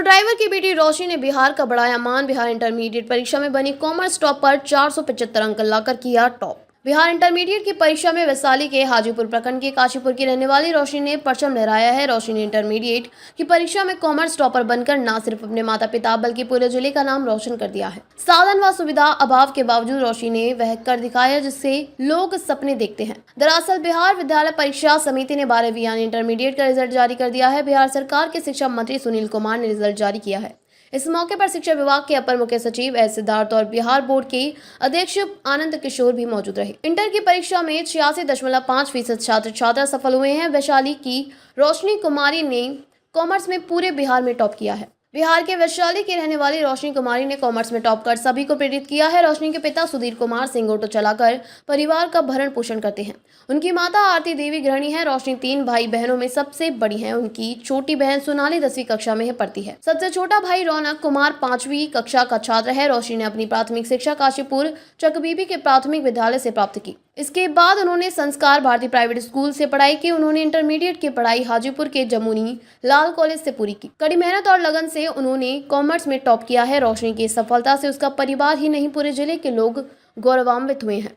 Driver की बेटी रोशनी ने बिहार का बढ़ाया मान। बिहार इंटरमीडिएट परीक्षा में बनी कॉमर्स टॉप पर 475 अंक लाकर किया टॉप। बिहार इंटरमीडिएट की परीक्षा में वैशाली के हाजीपुर प्रखंड के काशीपुर की रहने वाली रोशनी ने परचम लहराया है। रोशनी ने इंटरमीडिएट की परीक्षा में कॉमर्स टॉपर बनकर न सिर्फ अपने माता पिता बल्कि पूरे जिले का नाम रोशन कर दिया है। साधन व सुविधा अभाव के बावजूद रोशनी ने वह कर दिखाया जिससे लोग सपने देखते हैं। दरअसल बिहार विद्यालय परीक्षा समिति ने 12वीं यानी इंटरमीडिएट का रिजल्ट जारी कर दिया है। बिहार सरकार के शिक्षा मंत्री सुनील कुमार ने रिजल्ट जारी किया है। इस मौके पर शिक्षा विभाग के अपर मुख्य सचिव एस सिद्धार्थ और बिहार बोर्ड के अध्यक्ष आनंद किशोर भी मौजूद रहे। इंटर की परीक्षा में 86.5% छात्र छात्रा सफल हुए हैं। वैशाली की रोशनी कुमारी ने कॉमर्स में पूरे बिहार में टॉप किया है। बिहार के वैशाली की रहने वाली रोशनी कुमारी ने कॉमर्स में टॉप कर सभी को प्रेरित किया है। रोशनी के पिता सुधीर कुमार सिंह ऑटो चलाकर परिवार का भरण पोषण करते हैं। उनकी माता आरती देवी गृहिणी है। रोशनी 3 भाई बहनों में सबसे बड़ी है। उनकी छोटी बहन सोनाली 10वीं कक्षा में पढ़ती है। सबसे छोटा भाई रौनक कुमार 5वीं कक्षा का छात्र है। रोशनी ने अपनी प्राथमिक शिक्षा काशीपुर चकबीबी के प्राथमिक विद्यालय से प्राप्त की। इसके बाद उन्होंने संस्कार भारती प्राइवेट स्कूल से पढ़ाई की। उन्होंने इंटरमीडिएट की पढ़ाई हाजीपुर के जमुनी लाल कॉलेज से पूरी की। कड़ी मेहनत और लगन से उन्होंने कॉमर्स में टॉप किया है। रोशनी की सफलता से उसका परिवार ही नहीं पूरे जिले के लोग गौरवान्वित हुए हैं।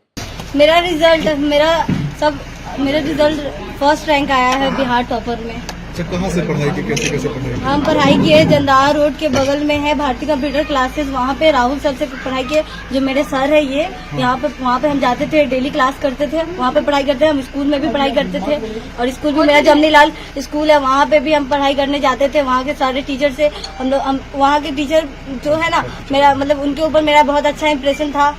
मेरा रिजल्ट फर्स्ट रैंक आया है बिहार टॉपर में। अच्छा, कहाँ से पढ़ाई की, कैसे पढ़ाई की? हम पढ़ाई किए जंदार रोड के बगल में है भारती कंप्यूटर क्लासेस, वहाँ पे राहुल सर से पढ़ाई किए। जो मेरे सर है ये यहाँ पे, वहाँ पे हम जाते थे, डेली क्लास करते थे, वहाँ पे पढ़ाई करते थे। हम स्कूल में भी पढ़ाई करते थे और स्कूल भी मेरा जमनी लाल स्कूल है, वहाँ पे भी हम पढ़ाई करने जाते थे। वहाँ के सारे टीचर से हम वहाँ के टीचर जो है ना, मेरा मतलब उनके ऊपर मेरा बहुत अच्छा इंप्रेशन था।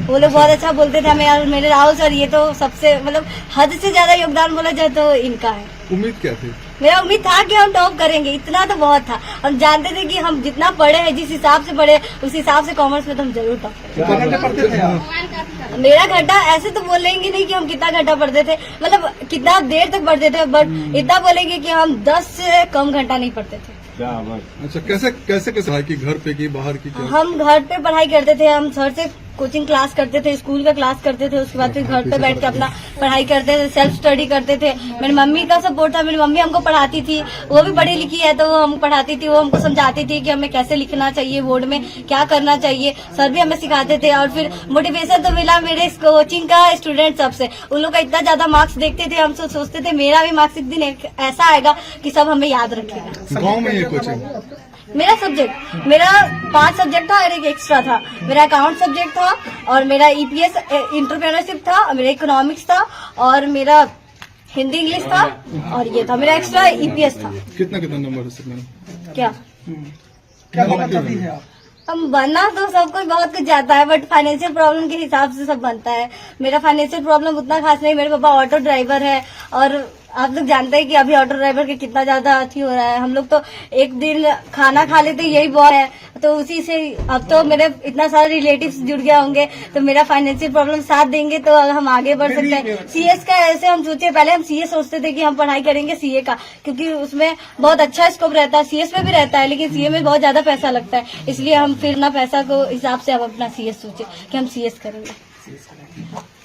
वो लोग बहुत अच्छा बोलते थे मेरे राहुल सर, ये तो सबसे मतलब हद से ज्यादा योगदान बोला जाए तो इनका है। उम्मीद क्या थी? मेरा उम्मीद था कि हम टॉप करेंगे, इतना तो बहुत था। हम जानते थे कि हम जितना पढ़े हैं, जिस हिसाब से पढ़े उस हिसाब से कॉमर्स में तो हम जरूर टॉप करेंगे। मेरा घंटा ऐसे तो बोलेंगे नहीं कि हम कितना घंटा पढ़ते थे, मतलब कितना देर तक पढ़ते थे, बट इतना बोलेंगे कि हम 10 से कम घंटा नहीं पढ़ते थे। अच्छा, कैसे पढ़ाई की, घर पे की बाहर की? हम घर पे पढ़ाई करते थे। हम सर से कोचिंग क्लास करते थे, स्कूल का क्लास करते थे, उसके बाद फिर घर पे बैठ के अपना पढ़ाई करते थे, सेल्फ स्टडी करते थे। मेरी मम्मी का सपोर्ट था, मेरी मम्मी हमको पढ़ाती थी, वो भी पढ़ी लिखी है तो वो हम पढ़ाती थी। वो हमको समझाती थी कि हमें कैसे लिखना चाहिए, बोर्ड में क्या करना चाहिए, सर भी हमें सिखाते थे। और फिर मोटिवेशन तो मिला मेरे कोचिंग का स्टूडेंट सबसे। उन लोग का इतना ज्यादा मार्क्स देखते थे, हम सोचते थे मेरा भी मार्क्स एक दिन ऐसा आएगा कि सब हमें याद रखेगा। गाँव में ये कोचिंग? मेरा 5 सब्जेक्ट था और एक एक्स्ट्रा था। मेरा अकाउंट सब्जेक्ट था और मेरा ईपीएस एंटरप्रेन्योरशिप था, मेरा इकोनॉमिक्स था और मेरा हिंदी इंग्लिश था और ये था मेरा एक्स्ट्रा ईपीएस था। कितना नंबर है इसमें? क्या बनना चाहती है आप? हम बनना तो सब कुछ बहुत कुछ जाता है, बट फाइनेंशियल प्रॉब्लम के हिसाब से सब बनता है। मेरा फाइनेंशियल प्रॉब्लम उतना खास नहीं। मेरे पापा ऑटो ड्राइवर है और आप लोग जानते हैं कि अभी ऑटो ड्राइवर के कितना ज्यादा अथी हो रहा है। हम लोग तो एक दिन खाना खा लेते यही बहुत है, तो उसी से अब तो मेरे इतना सारे रिलेटिव्स जुड़ गए होंगे, तो मेरा फाइनेंशियल प्रॉब्लम साथ देंगे तो हम आगे बढ़ सकते हैं। सीएस का ऐसे हम सोचे, पहले हम सीए सोचते थे कि हम पढ़ाई करेंगे सीए का, क्योंकि उसमें बहुत अच्छा स्कोप रहता है। सीएस में भी रहता है लेकिन सीए में बहुत ज्यादा पैसा लगता है, इसलिए हम फिर ना पैसा को हिसाब से हम अपना सीएस सोचे कि हम सीएस करेंगे।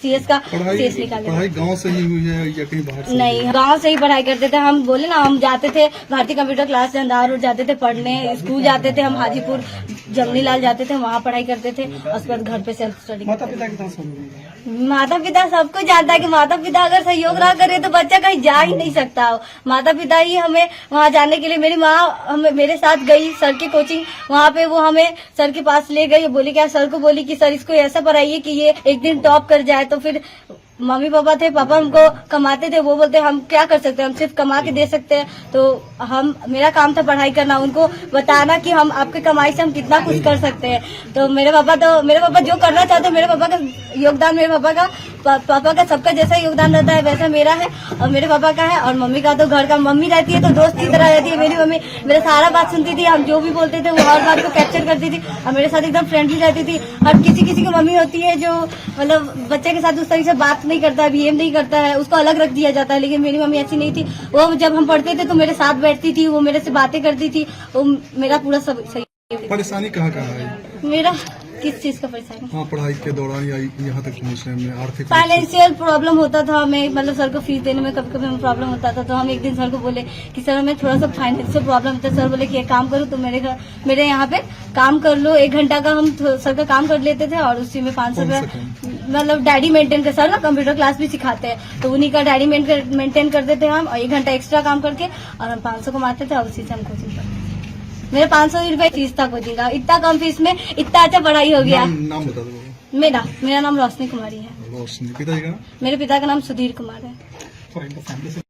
सीएस का सीएस निकाले। पढ़ाई गांव से ही हुई है या कहीं बाहर से? नहीं, गांव से ही पढ़ाई करते थे। हम बोले ना, हम जाते थे भारतीय कंप्यूटर क्लास जंदार रोड जाते थे पढ़ने, स्कूल जाते थे, हम हाजीपुर जमनी लाल जाते थे, वहाँ पढ़ाई करते थे। उसके बाद घर पे सेल्फ स्टडी। माता पिता सबको जानता है कि माता पिता अगर सहयोग ना करे तो बच्चा कहीं जा ही नहीं सकता। माता पिता ही हमें वहाँ जाने के लिए, मेरी माँ मेरे साथ गई सर की कोचिंग, वहाँ पे वो हमें सर के पास ले गई। बोली क्या, सर को बोली कि सर इसको ऐसा पढ़ाइए कि ये एक दिन टॉप कर जाए। तो फिर मम्मी पापा थे, पापा हमको कमाते थे, वो बोलते हम क्या कर सकते हैं, हम सिर्फ कमा के दे सकते हैं। तो मेरा काम था पढ़ाई करना, उनको बताना कि हम आपके कमाई से हम कितना कुछ कर सकते हैं। तो मेरे पापा जो करना चाहते हैं, मेरे पापा का योगदान, मेरे पापा का सबका जैसा योगदान रहता है वैसा मेरा है और मेरे पापा का है। और मम्मी का तो घर का, मम्मी रहती है तो दोस्त की तरह रहती है। मेरी मम्मी मेरा सारा बात सुनती थी, हम जो भी बोलते थे वो हर बात को कैप्चर करती थी और मेरे साथ एकदम फ्रेंडली रहती थी। और किसी की मम्मी होती है जो मतलब बच्चे के साथ उस तरीके से बात नहीं करता है, बिहेव नहीं करता है, उसको अलग रख दिया जाता है। लेकिन मेरी मम्मी ऐसी नहीं थी। वो जब हम पढ़ते थे तो मेरे साथ बैठती थी, वो मेरे से बातें करती थी, वो मेरा पूरा सब सही। परेशानी कहाँ है? मेरा किस चीज का परेशानी? हाँ, पढ़ाई के दौरान या यहाँ तक पहुँचने में आर्थिक फाइनेंशियल प्रॉब्लम होता था हमें, मतलब सर को फीस देने में कभी कभी हमें प्रॉब्लम होता था। तो हम एक दिन सर को बोले कि सर हमें थोड़ा सा फाइनेंशियल प्रॉब्लम होता है। सर बोले कि एक काम करो, तुम मेरे यहाँ पे काम कर लो। 1 घंटा का हम सर का काम कर लेते थे और उसी में 500 कौन सा रुपया, मतलब डायरी मेंटेन कर, सर ना कंप्यूटर क्लास भी सिखाते हैं, तो उन्हीं का डायरी मेंटेन करते थे हम, और 1 घंटा एक्स्ट्रा काम करके और हम 500 कमाते थे और उसी से हम कोचिंग करते थे। मेरे 500 रुपए फीस था कोचिंग का। इतना कम फीस में इतना अच्छा पढ़ाई हो गया। नाम बता दो। मेरा नाम रोशनी कुमारी है। रोशनी, पिताजी का नाम? मेरे पिता का नाम सुधीर कुमार है।